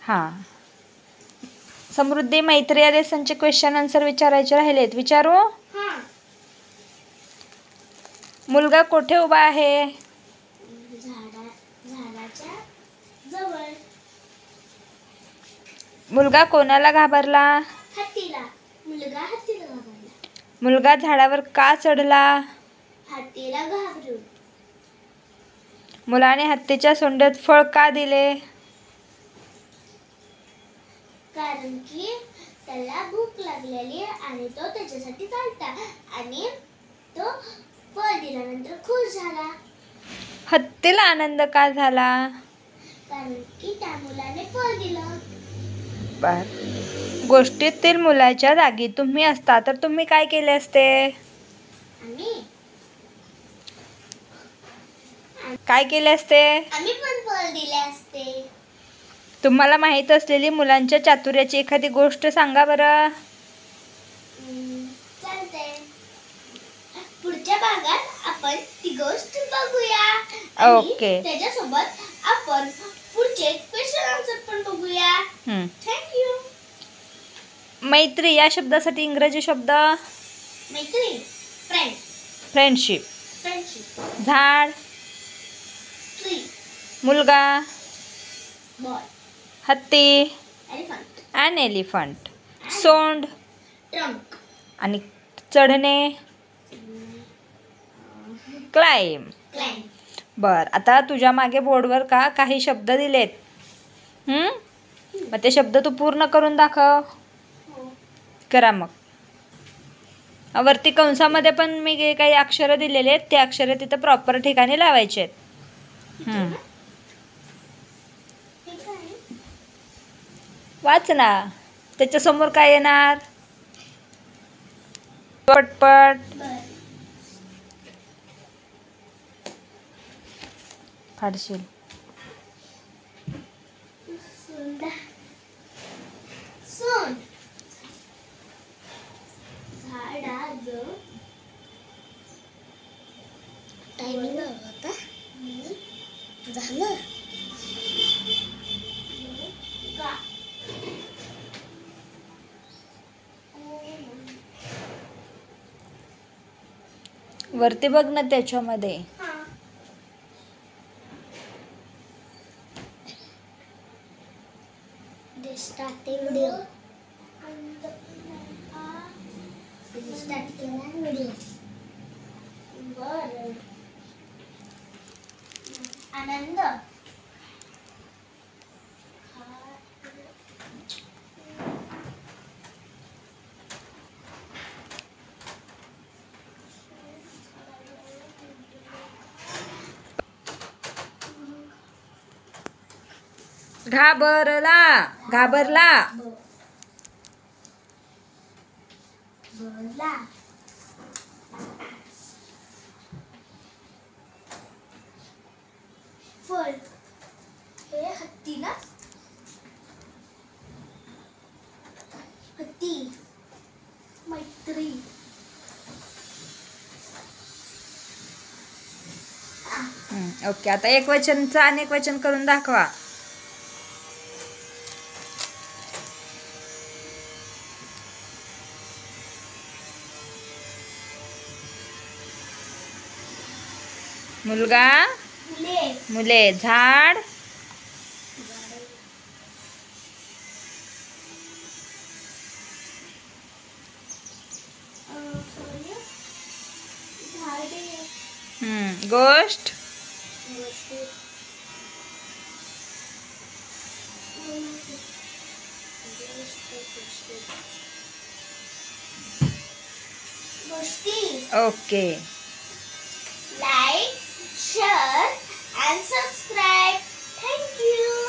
हां, समृद्धी मैत्री या लेसनचे क्वेश्चन आन्सर विचारायचे राहिलेत. विचारू? मुलगा कोठे उभा आहे? झाडाच्या जवळ. मुलगा कोणाला घाबरला? हत्तीला. मुलगा हत्तीला घाबरला. मुलगा झाडावर का चढला? हत्तीला घाबरून. मुलाने हत्तीच्या सोंडेत फळ का दिले? कारण की त्याला भूक लागलेली आणि तो त्याच्यासाठी चालता आणि तो फळ दिल्यानंतर खुश झाला. हत्तीला आनंद का झाला? कारण की त्या मुलाने फळ दिलं. बर. गोष्टीतील मुलाच्या जागी तुम्ही असता तर तुम्ही काय केले असते? काय केले असते? आम्ही पण फळ दिले असते. तुम्हाला माहित असलेली मुलांच्या चातुर्याची एखादी गोष्ट सांगा बरं. चालतंय. पुढच्या भागात आपण ती गोष्ट बघूया. ओके. त्याच्यासोबत आपण पुढचे क्वेश्चन आन्सर पण बघूया. थँक्यू. मैत्री या शब्दासाठी इंग्रजी शब्द. मैत्री. फ्रेंड. फ्रेंडशिप. फ्रेंडशिप. झाड. ट्री. मुलगा. बॉय. हत्ती. एलिफंट. An elephant. सोंड. ट्रंक. आणि चढणे. क्लाइम. क्लाइम. बर. आता तुझ्या मागे बोर्डवर काही शब्द दिलेत. मग ते शब्द तू पूर्ण करून दाखव. करा मग. वरती कंसामध्ये पण मी काही अक्षरं दिलेले आहेत, ते अक्षरं तिथं प्रॉपर ठिकाणी लावायचे आहेत. वाच ना. त्याच्यासमोर काय येणार? पटपट. फाडशील. सोंड. झाडाचं टायमिंग होता. झालं का? वरती बघ ना त्याच्यामध्ये. Starting video. Starting video. बरं. आनंद. घाबरला. घाबरला. बोला. फळ. हे हत्ती ना. हत्ती. मैत्री. ओके. आता एक वचनचं अनेक वचन करून दाखवा. मुलगा. मुले. झाड. गोष्ट. Okay. Like, share and subscribe. Thank you.